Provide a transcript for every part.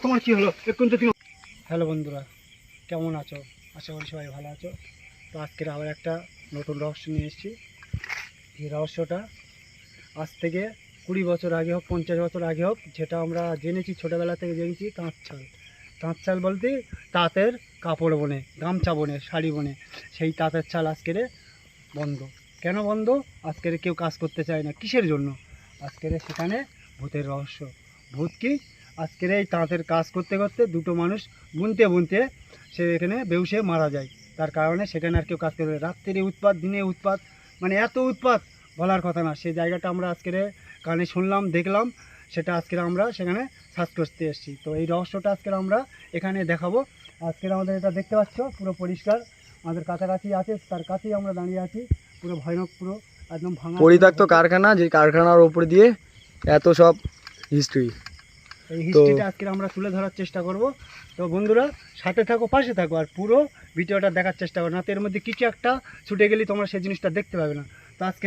তোমার কি হলো? হ্যালো বন্ধুরা, কেমন আছো? আশা করি সবাই ভালো আছো। তো আজকের আবার একটা নতুন রহস্য নিয়ে এসেছি। এই রহস্যটা আজ থেকে 20 বছর আগে হোক, 50 বছর আগে হোক, যেটা আমরা জেনেছি, ছোটোবেলা থেকে জেনেছি, তাঁত চাল বলতে তাঁতের কাপড় বনে, গামছা বনে, শাড়ি বনে, সেই তাঁতের চাল আজকের বন্ধ। কেন বন্ধ? আজকের কেউ কাজ করতে চায় না। কিসের জন্য? আজকের সেখানে ভূতের রহস্য। ভূত কি? আজকের এই তাঁতের কাজ করতে করতে দুটো মানুষ বুনতে বুনতে সে এখানে বেহুশে মারা যায়। তার কারণে সেখানে আর কেউ কাজ করবে। রাত্রিরে উৎপাত, দিনে উৎপাত, মানে এত উৎপাত বলার কথা না। সেই জায়গাটা আমরা আজকের কানে শুনলাম, দেখলাম, সেটা আজকের আমরা সেখানে সার্চ করতে এসেছি। তো এই রহস্যটা আজকের আমরা এখানে দেখাবো। আজকের আমাদের এটা দেখতে পাচ্ছ পুরো পরিষ্কার, আমাদের কাছাকাছি আছে, তার কাছেই আমরা দাঁড়িয়ে আছি। পুরো ভয়ানক, পুরো একদম ভাঙা পরিত্যক্ত কারখানা, যে কারখানার ওপর দিয়ে এত সব হিস্ট্রি। এই হিস্ট্রিটা আজকে আমরা তুলে ধরার চেষ্টা করব। তো বন্ধুরা সাথে থাকো, পাশে থাকো, আর পুরো ভিডিওটা দেখার চেষ্টা করো, না তো এর মধ্যে কিছু একটা ছুটে গেলে তোমরা সেই জিনিসটা দেখতে পাবে না। তো আজকে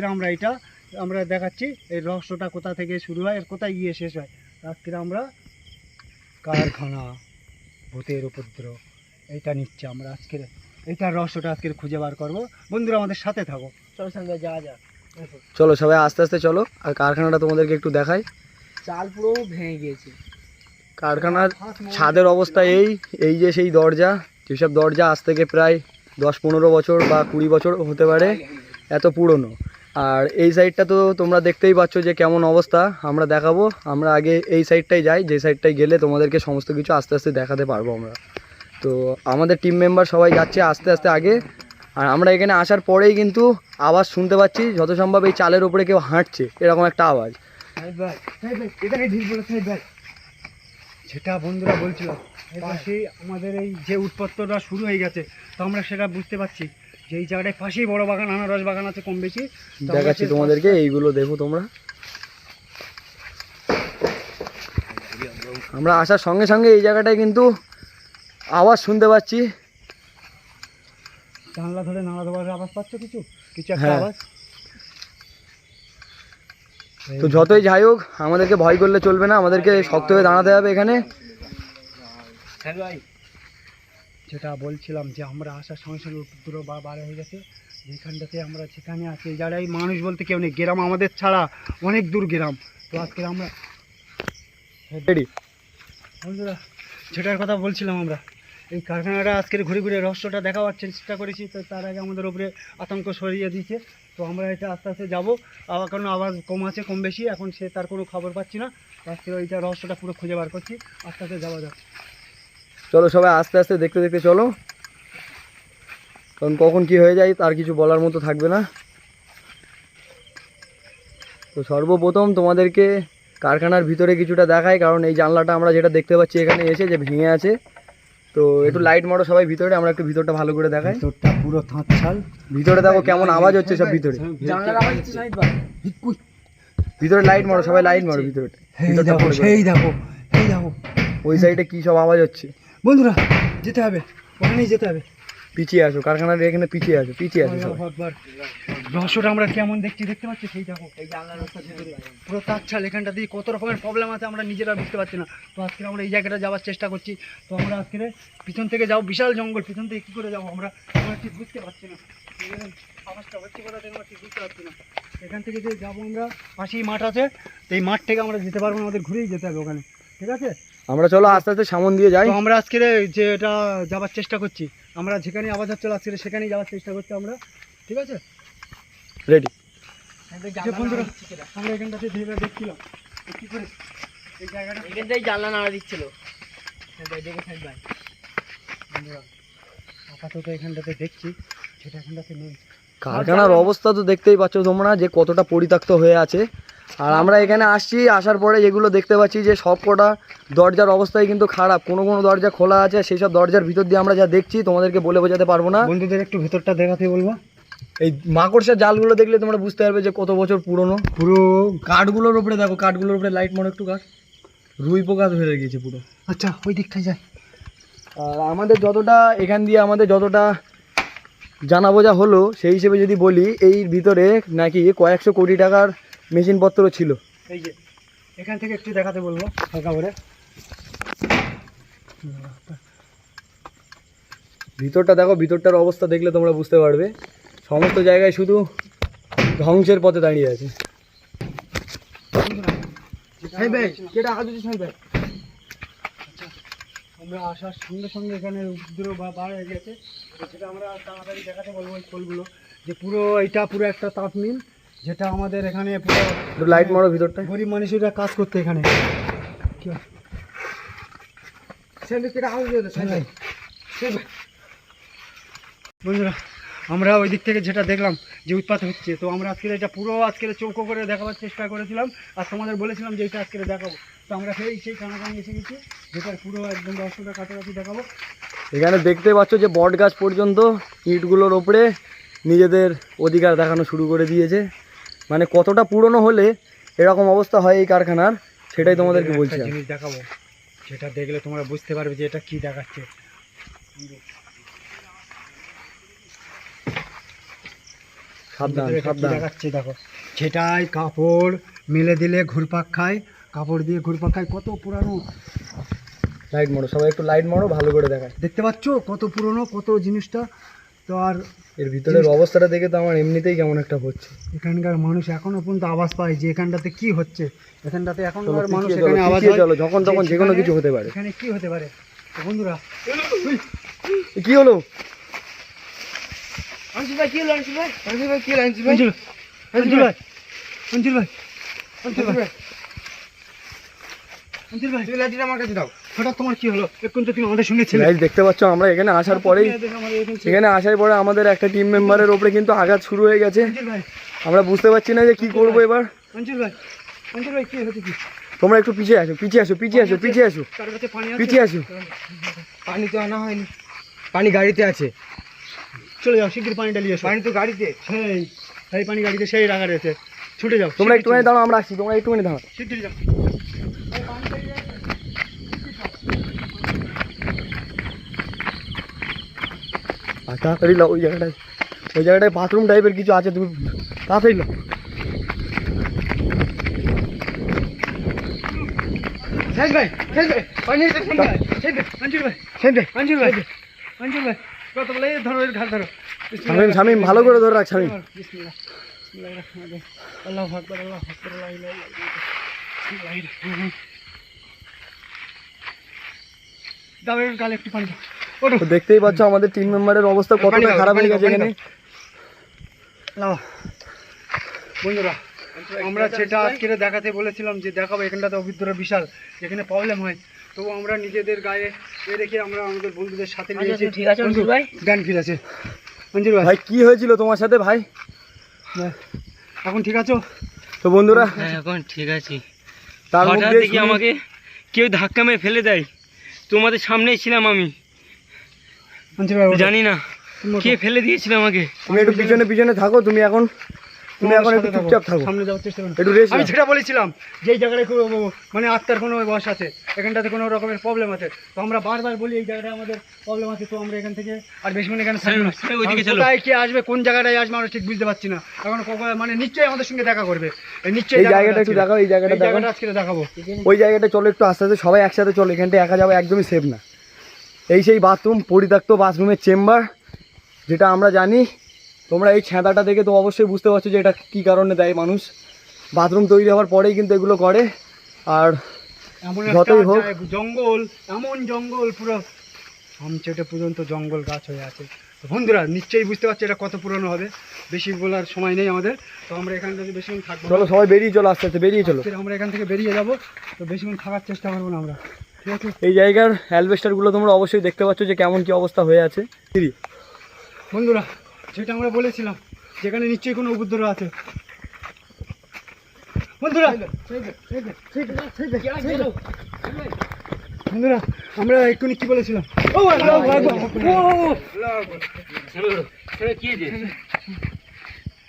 আমরা দেখাচ্ছি এই রহস্যটা কোথা থেকে শুরু হয় আর কোথায় গিয়ে শেষ হয়। আজকে আমরা কারখানা, ভূতের উপদ্রব, এইটা নিচ্ছে আমরা আজকের, এইটার রহস্যটা আজকে খুঁজে বার করবো। বন্ধুরা আমাদের সাথে থাকো, চলো সঙ্গে যাওয়া যাক। চলো সবাই আস্তে আস্তে চলো, আর কারখানাটা তোমাদেরকে একটু দেখাই। চাল পুরো ভেঙে গিয়েছে। কারখানার ছাদের অবস্থা এই যে সেই দরজা, যেসব দরজা আজ থেকে প্রায় 10-15 বছর বা 20 বছর হতে পারে, এত পুরনো। আর এই সাইডটা তো তোমরা দেখতেই পাচ্ছ যে কেমন অবস্থা। আমরা দেখাবো, আমরা আগে এই সাইডটাই যাই, যে সাইডটায় গেলে তোমাদেরকে সমস্ত কিছু আস্তে আস্তে দেখাতে পারবো আমরা। তো আমাদের টিম মেম্বার সবাই যাচ্ছে আস্তে আস্তে আগে। আর আমরা এখানে আসার পরেই কিন্তু আওয়াজ শুনতে পাচ্ছি, যত সম্ভব এই চালের উপরে কেউ হাঁটছে, এরকম একটা আওয়াজ। যেটা বন্ধুরা বলছিল, পাশেই আমাদের এই যে উৎপত্তিটা শুরু হয়ে গেছে, তো আমরা সেটা বুঝতে পারছি যে এই জায়গাটায় পাশেই বড় বাগান, আনারস বাগান আছে কম বেশি। দেখাচ্ছি তোমাদেরকে, এইগুলো দেখো তোমরা। আমরা আসার সঙ্গে সঙ্গে এই জায়গাটায় কিন্তু আওয়াজ শুনতে পাচ্ছি। জানলা ধরে নালা দেওয়ার আওয়াজ পাচ্ছ? কিছু একটা আওয়াজ। তো যতই যাই হোক, আমাদেরকে ভয় করলে চলবে না, আমাদেরকে শক্ত হয়ে দাঁড়াতে হবে এখানে। যেটা বলছিলাম যে আমরা আসার সঙ্গে সঙ্গে উপদ্রব বার হয়ে গেছে। যেখানটাতে আমরা যেখানে আছি, এই জায়গায় মানুষ বলতে কেউ নেই, গ্রাম আমাদের ছাড়া অনেক দূর গ্রাম। তো আজকে আমরা বন্ধুরা যেটার কথা বলছিলাম, আমরা এই কারখানাটা আজকের ঘুরে ঘুরে রহস্যটা দেখাবার চেষ্টা করেছি। তো তার আগে আমাদের উপরে আতঙ্ক সরিয়ে দিয়েছে। তো আমরা এটা আস্তে আস্তে যাবো, আবার কারণ আওয়াজ কম আছে কম বেশি, এখন সে তার কোনো খবর পাচ্ছি না। আজকে ওইটা রহস্যটা পুরো খুঁজে বার করছি, আস্তে আস্তে যাওয়া যাক। চলো সবাই আস্তে আস্তে দেখতে দেখতে চলো, কারণ কখন কি হয়ে যায় তার কিছু বলার মতো থাকবে না। তো সর্বপ্রথম তোমাদেরকে কারখানার ভিতরে কিছুটা দেখায়, কারণ এই জানলাটা আমরা যেটা দেখতে পাচ্ছি এখানে এসে যে ভেঙে আছে। তো একটু লাইট মারো সবাই ভিতরে, আমরা একটু ভিতরটা ভালো করে দেখাই। ভিতরটা পুরো তাঁত ছাল, ভিতরে দেখো কেমন আওয়াজ হচ্ছে সব ভিতরে। ভিতরে লাইট মারো সবাই, লাইট মারো ভিতরে। সেই দেখো ওই সাইডে কি সব আওয়াজ হচ্ছে। বন্ধুরা যেতে হবে, ওখানেই যেতে হবে। পিছিয়ে আসো, কারখানার এখানে পিছিয়ে আসো রহস্যটা আমরা কেমন দেখতে পাচ্ছি। সেই দেখো এই জানলার রাস্তা পুরো তার ছাল, এখানটা দিয়ে কত রকমের প্রবলেম আছে আমরা নিজেরা বুঝতে পারছি না। তো আজকে আমরা এই জায়গাটা যাওয়ার চেষ্টা করছি। তো আমরা আজকে পিছন থেকে যাবো, বিশাল জঙ্গল, পিছন থেকে কী করে যাবো আমরা ঠিক বুঝতে পারছি না। আওয়াজটা হচ্ছে কোথা থেকে আমরা ঠিক বুঝতে পারছি না। এখান থেকে যে যাবো আমরা, পাশেই মাঠ আছে, তো এই মাঠ থেকে আমরা যেতে পারবো না, আমাদের ঘুরেই যেতে হবে ওখানে। ঠিক আছে, আমরা চলো আস্তে আস্তে সামন দিয়ে যাই। আমরা আজকে যে এটা যাওয়ার চেষ্টা করছি, আমরা যেখানে আওয়াজ হচ্ছিল আজকে সেখানেই যাওয়ার চেষ্টা করছি আমরা। ঠিক আছে, রেডি। বন্ধুরা আমরা এখানটাতে ধীরে দেখছিলাম কী করে এই জায়গাটা, এখানটাই জানলা নাড়া দিচ্ছিল। বন্ধুরা আপাতত এখানটাতে দেখছি, সেটা এখানটাতে নেই। কারখানার অবস্থা তো দেখতেই পাচ্ছ তোমরা যে কতটা পরিত্যক্ত হয়ে আছে। আর আমরা এখানে আসছি, আসার পরে যেগুলো দেখতে পাচ্ছি যে সব কটা দরজার অবস্থাই কিন্তু খারাপ। কোনো দরজা খোলা আছে, সেই সব দরজার ভিতর দিয়ে আমরা যা দেখছি তোমাদেরকে বলে বোঝাতে পারবো না। বন্ধুদের একটু ভেতরটা দেখাতে বলবো। এই মাকড়সার জালগুলো দেখলে তোমরা বুঝতে পারবে যে কত বছর পুরনো। পুরো কাঠগুলোর উপরে দেখো, কাঠগুলোর উপরে লাইট মনে একটু কাঠ রুই পোকা ধরে গিয়েছে পুরো। আচ্ছা ওই দিকটায় যায়। আর আমাদের যতটা এখান দিয়ে আমাদের যতটা জানা বোঝা হলো, সেই হিসেবে যদি বলি এই ভিতরে নাকি কয়েকশো কোটি টাকার মেশিনপত্র ছিল। এই যে এখান থেকে একটু দেখাতে বলবো হালকা করে। ভিতরটা দেখো, ভিতরটার অবস্থা দেখলে তোমরা বুঝতে পারবে সমস্ত জায়গায় শুধু ধ্বংসের পথে দাঁড়িয়ে আছে। আমরা আসার সঙ্গে সঙ্গে এখানে উপদ্রব বা বার হয়ে গেছে, যেটা আমরা তাড়াতাড়ি দেখাতে বলবো ওই খোলগুলো, যে পুরো এটা পুরো একটা তাঁত মিল, যেটা আমাদের এখানে পুরো লাইট মারো ভিতরটা। গরিব মানুষেরা কাজ করতে এখানে। বন্ধুরা আমরা ওই দিক থেকে যেটা দেখলাম যে উৎপাত হচ্ছে, তো আমরা আজকে এটা পুরো আজকের চৌকো করে দেখাবার চেষ্টা করেছিলাম, আর তোমাদের বলেছিলাম যে এটা আজকে দেখাবো। তো আমরা সেই কানাকানি এসে গেছি, যেটার পুরো একদম রহস্যটা কাছাকাছি দেখাবো। এখানে দেখতে পাচ্ছ যে বট গাছ পর্যন্ত ইটগুলোর ওপরে নিজেদের অধিকার দেখানো শুরু করে দিয়েছে। মানে কতটা পুরনো হলে এরকম অবস্থা হয় এই কারখানার, সেটাই তোমাদেরকে বলছি। একটা জিনিস দেখাবো, যেটা দেখলে তোমরা বুঝতে পারবে যে এটা কি দেখাচ্ছে। সাবধান এটা কি সাবধান। দেখাচ্ছে দেখো, যেটাই কাপড় মেলে দিলে ঘুরপাক খায়, কাপড় দিয়ে ঘুরপাক খায়, কত পুরানো। লাইট মারো সবাই, একটু লাইট মারো ভালো করে দেখায়। দেখতে পাচ্ছ কত পুরনো কত জিনিসটা। তো আর এর ভিতরের অবস্থাটা দেখে তো আমার এমনিতেই কেমন একটা হচ্ছে। এখানকার মানুষ এখনো পর্যন্ত আওয়াজ পায় যে এখানটাতে কি হচ্ছে, এখানটাতে এখনকার চলো, মানুষ পিছিয়ে এখানে চলো, আওয়াজ পিছিয়ে হয় চলো, যখন তখন যে যে কোনো সেখানে- কিছু হতে পারে। এখানে কি হতে পারে। তো বন্ধুরা কি হলো? অঞ্জুল ভাই কি হলো, অঞ্জুল ভাই, অঞ্জুল ভাই কি হলো, অঞ্জুল ভাই, অঞ্জুল ভাই, অঞ্জুল ভাই, অঞ্জুল ভাই, অঞ্জুল ভাই, তুমি লাঠিটা আমার কাছে দাও। হঠাৎ তোমার কি হলো? এখন তো তুমি আমাদের সঙ্গে ছিলে। গাইস দেখতে পাচ্ছ আমরা এখানে আসার পরেই, এখানে আসার পরে আমাদের একটা টিম মেম্বারের ওপরে কিন্তু আঘাত শুরু হয়ে গেছে। অঞ্জুল ভাই, আমরা বুঝতে পারছি না যে কি করবো এবার। অঞ্জুল ভাই, অঞ্জুল ভাই কি হচ্ছে কি? তোমরা একটু পিছিয়ে আসো, পিছিয়ে আসো, পিছিয়ে আসো, পিছিয়ে আসো, তার কাছে পানি আছে? পিছিয়ে আসো। পানি তো আনা হয়নি, পানি গাড়িতে আছে। চলে যাও, শিগগির পানিটা নিয়ে এসো। পানি তো গাড়িতে, সেই পানি গাড়িতে সেই রাখা রয়েছে, ছুটে যাও। তোমরা একটুখানি দাঁড়াও, আমরা আসছি, তোমরা একটুখানি দাঁড়াও। শিগগির যাও। আর তাড়াতাড়ি লাও, ওই জায়গাটায় বাথরুম টাইপের কিছু আছে, তুমি তাড়াতাড়ি লাও। শাহিদ ভাই, শাহিদ ভাই, পানি আছে, শাহিদ ভাই, শাহিদ ভাই, অঞ্জুল ভাই, শাহিদ ভাই, অঞ্জুল ভাই, অঞ্জুল ভাই, কত বলে ধরো, এর ঘাট ধরো। শামিম, শামিম ভালো করে ধরে রাখ শামিম। বিসমিল্লাহ, বিসমিল্লাহির রহমানির রহিম। আল্লাহু আকবার, আল্লাহু আকবার, লা ইলাহা ইল্লাল্লাহ। বিসমিল্লাহির রহমানির রহিম। দাও এর গালে একটু পানি দাও। ওঠো। তো দেখতেই পাচ্ছ আমাদের টিম মেম্বারের অবস্থা কতটা খারাপ হয়ে গেছে এখানে। নাও। বন্ধুরা আমরা যেটা আজকে দেখাতে বলেছিলাম যে দেখাবো, এখানটাতে অভিজ্ঞতা বিশাল, এখানে প্রবলেম হয়, তো আমরা নিজেদের গায়ে রেখে আমরা আমাদের বন্ধুদের সাথে নিয়েছি। ঠিক আছে অঞ্জুল ভাই, জ্ঞান ফিরেছে। অঞ্জুল ভাই, ভাই কি হয়েছিল তোমার সাথে ভাই? এখন ঠিক আছো? তো বন্ধুরা হ্যাঁ এখন ঠিক আছে। তার হঠাৎ মধ্যে দেখি আমাকে কেউ ধাক্কা মেরে ফেলে দেয়, তোমাদের সামনেই ছিলাম আমি, অঞ্জুল ভাই ওঠো। জানি না কে ফেলে দিয়েছিল আমাকে। তুমি একটু পিছনে পিছনে থাকো, তুমি এখন একটু চুপচাপ থাকো, সামনে যাওয়ার চেষ্টা করো। একটু রেস্ট আমি নাও। যেটা বলেছিলাম যে এই জায়গাটায় মানে আত্মার কোনো বয়স আছে, এখানটাতে কোনো রকমের প্রবলেম আছে, তো আমরা বারবার বলি এই জায়গাটায় আমাদের প্রবলেম আছে, তো আমরা এখান থেকে আর বেশি মানে এখানে থাকবো না। ওইদিকে চলো। কোথায় কে আসবে, কোন জায়গাটায় আসবে আমরা ঠিক বুঝতে পারছি না এখন। মানে নিশ্চয়ই আমাদের সঙ্গে দেখা করবে, নিশ্চয়ই এই দেখা জায়গাটা করবে একটু আজকে। দেখাও, এই জায়গাটা এই দেখাও। জায়গাটা আজকে দেখাবো। ওই জায়গাটা চলো একটু আস্তে আস্তে সবাই একসাথে চলো, এখানটা একা যাওয়া একদমই সেফ না। এই সেই বাথরুম, পরিত্যক্ত বাথরুমের চেম্বার, যেটা আমরা জানি। তোমরা এই ছেঁদাটা দেখে তো অবশ্যই বুঝতে পারছো যে এটা কী কারণে দেয় মানুষ। বাথরুম তৈরি হওয়ার পরেই কিন্তু এগুলো করে। আর এমন যতই হোক, জঙ্গল, এমন জঙ্গল পুরো আমচেটে পর্যন্ত জঙ্গল গাছ হয়ে আছে। তো বন্ধুরা নিশ্চয়ই বুঝতে পারছি এটা কত পুরনো হবে, বেশি বলার সময় নেই আমাদের, তো আমরা এখান থেকে বেশিক্ষণ থাকবো না। চলো সবাই বেরিয়ে চলো, আস্তে আস্তে বেরিয়ে চলো। আজকে আমরা এখান থেকে বেরিয়ে যাবো, তো বেশিক্ষণ থাকার চেষ্টা করবো না আমরা, ঠিক আছে? এই জায়গার অ্যালবেস্টারগুলো তোমরা অবশ্যই দেখতে পাচ্ছ যে কেমন কি অবস্থা হয়ে আছে। বন্ধুরা যেটা আমরা বলেছিলাম যেখানে নিশ্চয়ই কোনো উপদ্রব আছে। বন্ধুরা বন্ধুরা আমরা এক্ষুনি কি বলেছিলাম, ও আল্লাহু আকবার,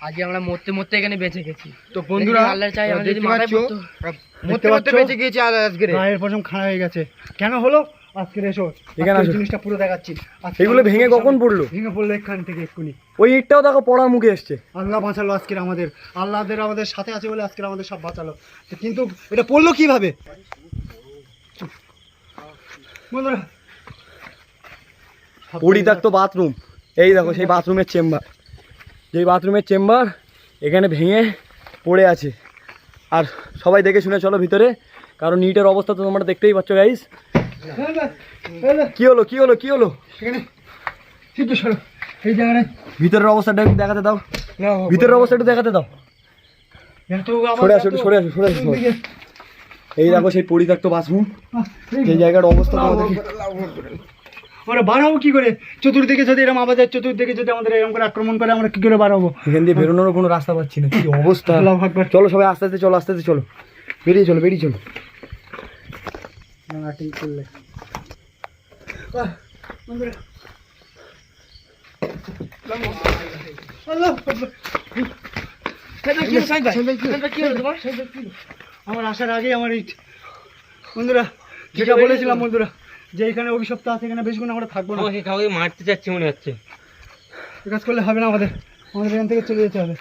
আজকে আমরা মরতে মরতে এখানে বেঁচে গেছি। তো বন্ধুরা আল্লাহ চাই আমরা যদি মাথায় পড়তো। মরতে মরতে বেঁচে গিয়েছি আর আজকে গায়ের পশম খাড়া হয়ে গেছে। কেন হলো আজকের এসো এখানে আজকের আসো। জিনিসটা পুরো দেখাচ্ছি। আজকে এগুলো ভেঙে কখন পড়লো? ভেঙে পড়লো এখান থেকে এক্ষুনি। ওই ইটটাও দেখো পড়ার মুখে এসছে। আল্লাহ বাঁচালো আজকের আমাদের, আমাদের সাথে আছে বলে আজকের আমাদের সব বাঁচালো। তো কিন্তু এটা পড়লো কিভাবে বন্ধুরা? পরিত্যক্ত বাথরুম, এই দেখো সেই বাথরুমের চেম্বার, যেই বাথরুমের চেম্বার এখানে ভেঙে পড়ে আছে। আর সবাই দেখে শুনে চলো ভিতরে, কারণ ইটের অবস্থা তো তোমরা দেখতেই পাচ্ছ গাইস। কি হলো কি হলো কি হলো? এখানে সিদ্ধ সরো, এই জায়গায় ভিতরের অবস্থাটা একটু দেখাতে দাও, ভিতরের অবস্থা একটু দেখাতে দাও। সরে আসো একটু, সরে আসো সরে আসো। এই দেখো সেই পরিত্যক্ত বাথরুম, এই জায়গার অবস্থা তোমাদেরকে। আমরা বাড়াবো কি করে? চতুর্দিকে যদি এরকম আওয়াজ হয়, চতুর্দিকে যদি আমাদের এরকম করে আক্রমণ করে, আমরা কি করে বাড়াবো? এখান দিয়ে বেরোনোর কোনো রাস্তা পাচ্ছি না, কি অবস্থা। আল্লাহু আকবার। চলো সবাই আস্তে আস্তে চলো, আস্তে আস্তে চলো, বেরিয়ে চলো বেরিয়ে চলো। ঠিক করলে আমার আসার আগেই আমার এই বন্ধুরা যেটা বলেছিলাম বন্ধুরা, যে এখানে অভিশপ্ত আছে, এখানে বেশিক্ষণ আমরা থাকবো না। আমাকে কাউকে মারতে চাচ্ছে মনে হচ্ছে। এ কাজ করলে হবে না, আমাদের এখান থেকে চলে যেতে হবে।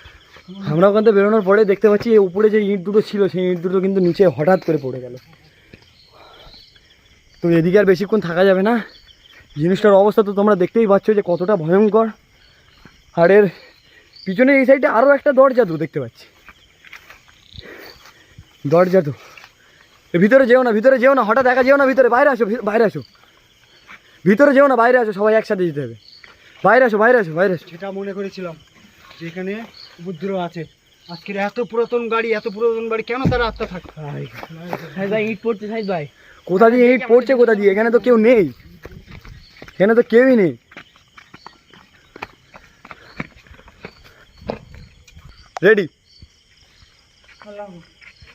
আমরা ওখান থেকে বেরোনোর পরে দেখতে পাচ্ছি এই উপরে যে ইট দুটো ছিল, সেই ইট দুটো কিন্তু নিচে হঠাৎ করে পড়ে গেল। তো এদিকে আর বেশিক্ষণ থাকা যাবে না। জিনিসটার অবস্থা তো তোমরা দেখতেই পাচ্ছ যে কতটা ভয়ঙ্কর। আর এর পিছনে এই সাইডে আরও একটা দরজা তো দেখতে পাচ্ছি, দরজা তো। ভিতরে যেও না, ভিতরে যেও না, হঠাৎ একা যেও না, ভিতরে বাইরে আসো, বাইরে আসো, ভিতরে যেও না, বাইরে আসো, সবাই একসাথে যেতে হবে। বাইরে আসো বাইরে আসো বাইরে আসো। যেটা মনে করেছিলাম যে এখানে উপদ্রব আছে, আজকের এত পুরাতন গাড়ি, এত পুরাতন বাড়ি, কেন তারা আত্মা থাকে? ভাই ইট পড়ছে সাইদ ভাই। কোথা দিয়ে ইট পড়ছে কোথা দিয়ে? এখানে তো কেউ নেই, এখানে তো কেউই নেই। রেডি?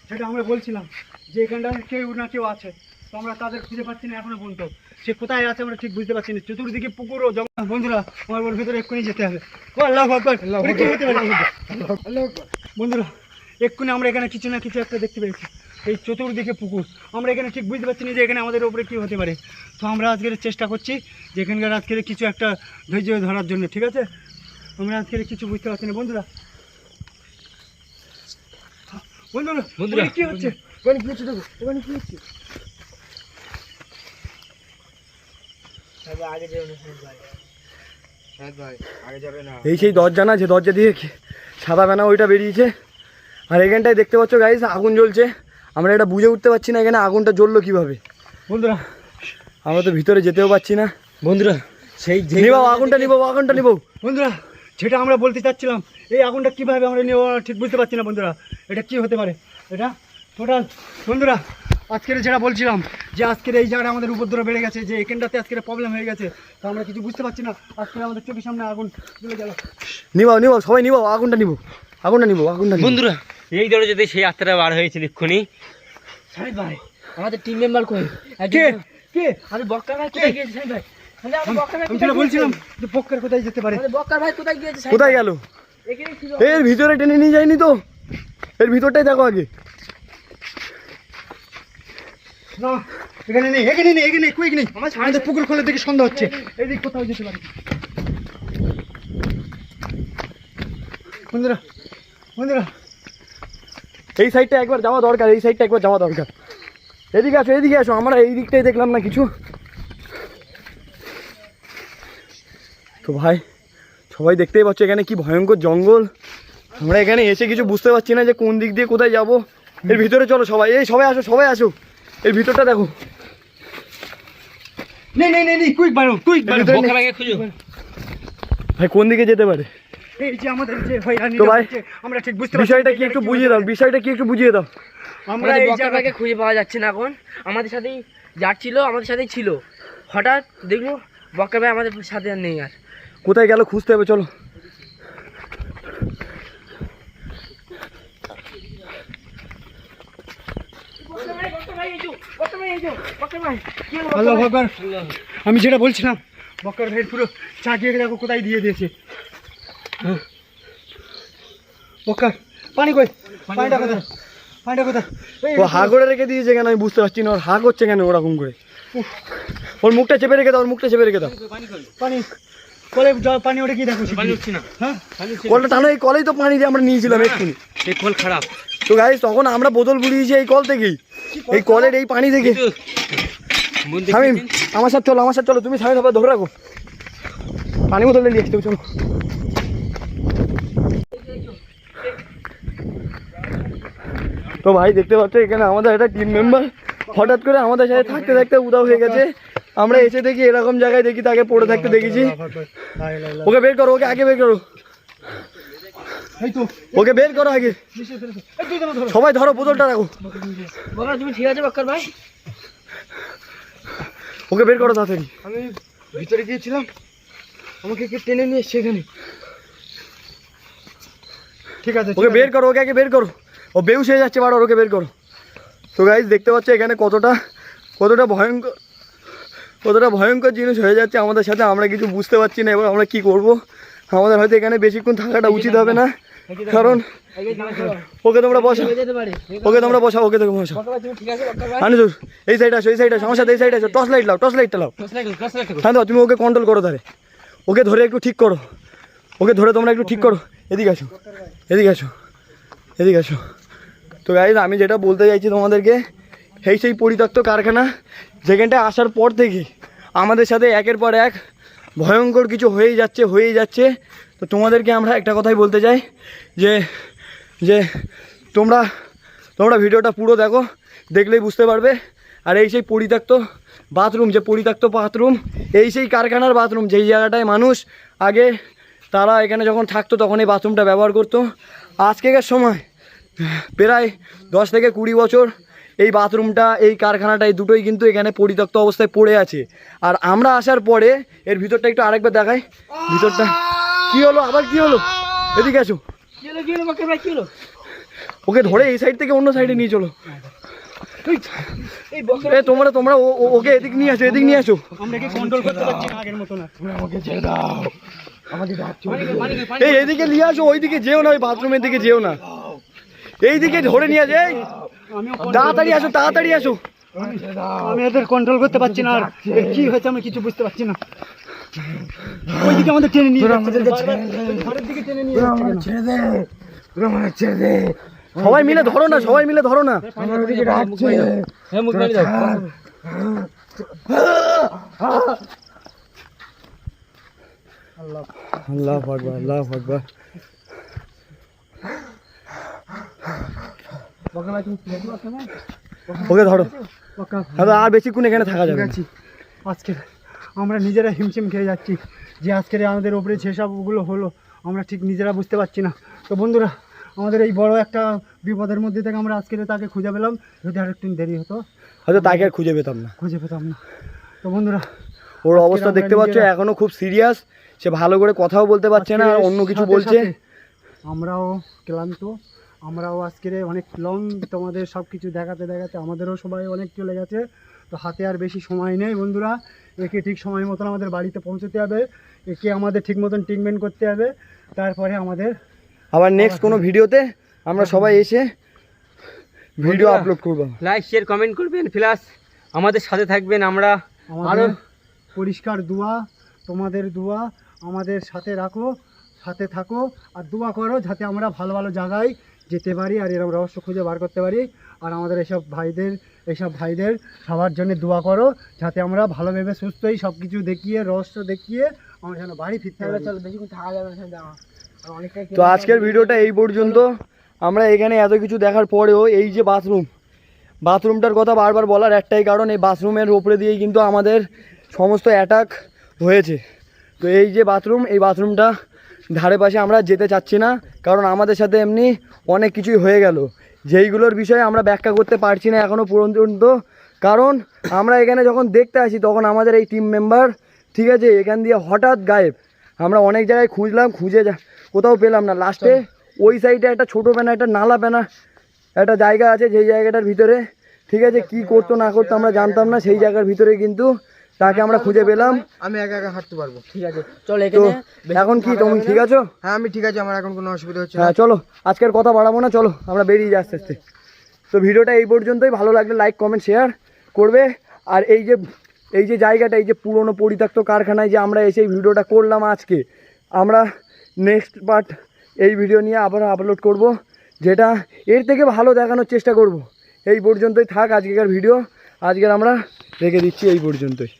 যেটা আমরা বলছিলাম যে এখানটা কেউ না কেউ আছে, তো আমরা তাদের খুঁজে পাচ্ছি না এখনো পর্যন্ত। সে কোথায় আছে আমরা ঠিক বুঝতে পারছি না। চতুর্দিকে পুকুর ও জঙ্গল। বন্ধুরা আমার ওর ভিতরে এক্ষুনি যেতে হবে। ও আল্লাহু আকবার, ওটা কি হতে পারে? আল্লাহু আকবার। বন্ধুরা এক্ষুনি আমরা এখানে কিছু না কিছু একটা দেখতে পেয়েছি। এই চতুর্দিকে পুকুর, আমরা এখানে ঠিক বুঝতে পারছি না যে এখানে আমাদের উপরে কী হতে পারে। তো আমরা আজকের চেষ্টা করছি যে এখানকার আজকের কিছু একটা ধৈর্য ধরার জন্য, ঠিক আছে? আমরা আজকের কিছু বুঝতে পারছি না বন্ধুরা। বন্ধুরা বন্ধুরা, কি হচ্ছে? ওখানে কি হচ্ছে? দেখো ওখানে কি হচ্ছে? এই সেই দরজা না, যে দরজা দিয়ে সাদা বেনা ওইটা বেরিয়েছে। আর এখানটায় দেখতে পাচ্ছ গাইস আগুন জ্বলছে। আমরা এটা বুঝে উঠতে পারছি না এখানে আগুনটা জ্বললো কিভাবে। বন্ধুরা আমরা তো ভিতরে যেতেও পারছি না। বন্ধুরা সেই নিবাও আগুনটা, নিবাও আগুনটা, নিবাও। বন্ধুরা যেটা আমরা বলতে চাচ্ছিলাম, এই আগুনটা কীভাবে আমরা নেব ঠিক বুঝতে পারছি না বন্ধুরা। এটা কি হতে পারে? এটা টোটাল বন্ধুরা আজকের যেটা বলছিলাম যে আজকের এই জায়গাটা আমাদের উপদ্রব বেড়ে গেছে, যে এখানটাতে আজকের প্রবলেম হয়ে গেছে। তো আমরা কিছু বুঝতে পারছি না। আজকে আমাদের চোখের সামনে আগুন জ্বলে গেল। নিবাও নিবাও সবাই নিবাও আগুনটা, নিবো আগুনটা, নিবো আগুনটা। বন্ধুরা এই দরজাতে সেই আত্মাটা বার হয়েছিল এক্ষুনি। সাইদ ভাই আমাদের টিম মেম্বার কই? কে কে? আরে বক্কা ভাই কোথায় গিয়েছে সাইদ ভাই? আমি যেটা বলছিলাম যে পক্কার কোথায় যেতে পারে। বক্কা ভাই কোথায় গিয়েছে? কোথায় গেল? এখানে ছিল। এর ভিতরে টেনে নিয়ে যায়নি তো? এর ভিতরটাই দেখো আগে। না এখানে নেই, এখানে নেই, এখানে কুইক নেই। আমাদের পুকুর খোলার দিকে সন্দেহ হচ্ছে, এদিক কোথাও যেতে পারে। বন্ধুরা বন্ধুরা এই সাইডটা একবার যাওয়া দরকার, এই সাইডটা একবার যাওয়া দরকার। এদিকে আসো, এদিকে আসো, আমরা এই দিকটাই দেখলাম না কিছু। তো ভাই সবাই দেখতেই পাচ্ছ এখানে কি ভয়ঙ্কর জঙ্গল। আমরা এখানে এসে কিছু বুঝতে পারছি না যে কোন দিক দিয়ে কোথায় যাব। এর ভিতরে চলো সবাই, এই সবাই আসো সবাই আসো, এর ভিতরটা দেখো। নেই নেই নেই, কুইক বাড়ো, কুইক বাড়ো। বক্কা ভাইকে খুঁজো। ভাই কোন দিকে যেতে পারে? এই যে আমাদের যে হয়রানি তো ভাই, হচ্ছে, আমরা ঠিক বুঝতে পারছি বিষয়টা কি একটু বুঝিয়ে দাও, বিষয়টা কি একটু বুঝিয়ে দাও। আমরা এই বক্কা জায়গাকে ভাইকে খুঁজে পাওয়া যাচ্ছে না এখন। আমাদের সাথেই যাচ্ছিল, আমাদের সাথেই ছিল, হঠাৎ দেখলো বক্কা ভাই আমাদের সাথে আর নেই। আর কোথায় গেল খুঁজতে হবে, চলো। আল্লাহু আকবার। আমি যেটা বলছিলাম বক্কার ভাই পুরো চাকিয়ে দেখো কোথায় দিয়ে দিয়েছে। বক্কার পানি কই? পানিটা কোথায়? পানিটা কোথায়? এই ও হা করে রেখে দিয়েছে কেন আমি বুঝতে পারছি না, ওর হা করছে কেন ওরকম করে। ওর মুখটা চেপে রেখে দাও, ওর মুখটা চেপে রেখে দাও। পানি কলে পানি ওটা কি দেখো পানি উঠছে না, হ্যাঁ কলটা টানো, এই কলেই তো পানি দিয়ে আমরা নিয়েছিলাম এক্ষুনি। এই কল খারাপ। তো গাইস তখন আমরা বোতল বুলিয়েছি এই কল থেকেই, এই কলের এই পানি থেকে। শামিম আমার সাথে চলো, আমার সাথে চলো, তুমি শামিম ধরে রাখো, পানি বোতলে নিয়ে আসতে চলো। তো ভাই দেখতে পাচ্ছ এখানে আমাদের একটা টিম মেম্বার হঠাৎ করে আমাদের সাথে থাকতে থাকতে উধাও হয়ে গেছে। আমরা এসে দেখি এরকম জায়গায় দেখি তাকে পড়ে থাকতে দেখেছি। ওকে বের করো, ওকে আগে বের করো, ওকে বের করো আগে, সবাই ধরো বোতলটা রাখো। বকরা তুমি ঠিক আছে বক্কর ভাই? ওকে বের করো তাড়াতাড়ি। আমি ভিতরে গিয়েছিলাম, আমাকে কে টেনে নিয়ে এসছে এখানে। ঠিক আছে ওকে বের করো, ওকে আগে বের করো, ও বেউস হয়ে যাচ্ছে বারবার, ওকে বের করো। তো গাইস দেখতে পাচ্ছ এখানে কতটা ভয়ঙ্কর জিনিস হয়ে যাচ্ছে আমাদের সাথে, আমরা কিছু বুঝতে পারছি না। এবার আমরা কি করব? আমাদের হয়তো এখানে বেশিক্ষণ থাকাটা উচিত হবে না, কারণ ওকে তোমরা বসাও, ওকে তোমরা বসাও, ওকে তোমরা বসাও। তুমি ঠিক আছে বক্কর ভাই? আনিসুর এই সাইড আসো, এই সাইড আসো, আমার সাথে এই সাইড আসো, টর্চ লাইটটা লাও। হ্যাঁ দাও, তুমি ওকে কন্ট্রোল করো তাহলে, ওকে ধরে একটু ঠিক করো, ওকে ধরে তোমরা একটু ঠিক করো। এদিকে আসো, এদিকে আসো, এদিকে আসো। তো গাইজ আমি যেটা বলতে চাইছি তোমাদেরকে, সেই পরিত্যক্ত কারখানা যেখানটায় আসার পর থেকে আমাদের সাথে একের পর এক ভয়ঙ্কর কিছু হয়েই যাচ্ছে। তো তোমাদেরকে আমরা একটা কথাই বলতে চাই যে তোমরা ভিডিওটা পুরো দেখো, দেখলেই বুঝতে পারবে। আর এই সেই পরিত্যক্ত বাথরুম, এই সেই কারখানার বাথরুম, যেই জায়গাটায় মানুষ আগে তারা এখানে যখন থাকতো তখন এই বাথরুমটা ব্যবহার করতো। আজকেকার সময় প্রায় 10 থেকে 20 বছর এই বাথরুমটা, এই কারখানাটা, এই দুটোই কিন্তু এখানে পরিত্যক্ত অবস্থায় পড়ে আছে। আর আমরা আসার পরে এর ভিতরটা একটু আরেকবার দেখাই, ভিতরটা কি হলো, আবার কি হলো, এদিকে আসো। কি হলো বক্কর ভাই, কি হলো? ওকে ধরে এই সাইড থেকে অন্য সাইডে নিয়ে চলো। এই বক্কর তোমরা ওকে এদিক নিয়ে আসো, আমরা কি কন্ট্রোল করতে পারছি না আগের মতো না। আমাকে ছেড়ে দাও, এই এদিকে নিয়ে আসো, ওইদিকে যেও না, ওই বাথরুমের দিকে যেও না, এইদিকে ধরে নিয়ে যাই। তাড়াতাড়ি আসো। আমি এদের কন্ট্রোল করতে পারছি না, আর কি হয়েছে আমি কিছু বুঝতে পারছি না। ওইদিকে আমাদের টেনে নিয়ে যাচ্ছে, ঘরের দিকে টেনে নিয়ে যাচ্ছে। সবাই মিলে ধরো না, হ্যাঁ মুখ মেরে দাও। আল্লাহু আকবার। ওকে ধরো, আর বেশিক্ষণ এখানে থাকা যাবে না। আজকে আমরা নিজেরা হিমশিম খেয়ে যাচ্ছি যে আজকের আমাদের ওপরে যেসবগুলো হলো আমরা ঠিক নিজেরা বুঝতে পারছি না। তো বন্ধুরা, আমাদের এই বড় একটা বিপদের মধ্যে থেকে আমরা আজকে তাকে খুঁজে পেলাম, যদি আর একটু দেরি হতো হয়তো তাকে আর খুঁজে পেতাম না। তো বন্ধুরা, ওর অবস্থা দেখতে পাচ্ছ, এখনো খুব সিরিয়াস, সে ভালো করে কথাও বলতে পারছে না, আর অন্য কিছু বলছে। আমরাও ক্লান্ত, আমরাও আজকের অনেক লং, তোমাদের সব কিছু দেখাতে আমাদেরও সবাই অনেক চলে গেছে। তো হাতে আর বেশি সময় নেই বন্ধুরা, একে ঠিক সময় মতন আমাদের বাড়িতে পৌঁছতে হবে, একে আমাদের ঠিক মতন ট্রিটমেন্ট করতে হবে, তারপরে আমাদের আবার নেক্সট কোনো ভিডিওতে আমরা সবাই এসে ভিডিও আপলোড করবো। লাইক শেয়ার কমেন্ট করবেন, প্লাস আমাদের সাথে থাকবেন। আমরা আরও পরিষ্কার দোয়া, তোমাদের দোয়া আমাদের সাথে থাকো আর দোয়া করো যাতে আমরা ভালো ভালো জায়গায় যেতে পারি আর এরকম রহস্য খুঁজে বার করতে পারি। আর আমাদের এইসব ভাইদের সবার জন্য দোয়া করো যাতে আমরা ভালোভাবে সুস্থই সব কিছু দেখিয়ে রহস্য দেখিয়ে আমরা যেন বাড়ি ফিরতে পারি। চলো বেশিক্ষণ থাকা যাবে না, অনেকটাই। তো আজকের ভিডিওটা এই পর্যন্ত। আমরা এখানে এত কিছু দেখার পরেও এই যে বাথরুমটার কথা বারবার বলার একটাই কারণ, এই বাথরুমের ওপরে দিয়েই কিন্তু আমাদের সমস্ত অ্যাটাক হয়েছে। তো এই যে এই বাথরুমটা ধারে পাশে আমরা যেতে চাচ্ছি না, কারণ আমাদের সাথে এমনি অনেক কিছুই হয়ে গেল, যেইগুলোর বিষয়ে আমরা ব্যাখ্যা করতে পারছি না এখনও পর্যন্ত। কারণ আমরা এখানে যখন দেখতে আসি তখন আমাদের এই টিম মেম্বার, ঠিক আছে, এখান দিয়ে হঠাৎ গায়েব। আমরা অনেক জায়গায় খুঁজলাম, কোথাও পেলাম না। লাস্টে ওই সাইডে একটা ছোটো একটা নালা একটা জায়গা আছে, যেই জায়গাটার ভিতরে, ঠিক আছে, কি করতো না করতো আমরা জানতাম না, সেই জায়গার ভিতরে কিন্তু তাকে আমরা খুঁজে পেলাম। আমি একা হাঁটতে পারবো, ঠিক আছে, চলো তো এখন কি তুমি ঠিক আছো? হ্যাঁ আমি ঠিক আছে, আমার এখন কোনো অসুবিধা হচ্ছে না। হ্যাঁ চলো, আজকের কথা বাড়াবো না, চলো আমরা বেরিয়ে যাই আস্তে আস্তে। তো ভিডিওটা এই পর্যন্তই। ভালো লাগলে লাইক কমেন্ট শেয়ার করবে। আর এই যে এই যে জায়গাটা, এই যে পুরনো পরিত্যক্ত কারখানায় যে আমরা এসে এই ভিডিওটা করলাম আজকে, আমরা নেক্সট পার্ট এই ভিডিও নিয়ে আবার আপলোড করব, যেটা এর থেকে ভালো দেখানোর চেষ্টা করব। এই পর্যন্তই থাক আজকের ভিডিও, আজকের আমরা রেখে দিচ্ছি এই পর্যন্তই।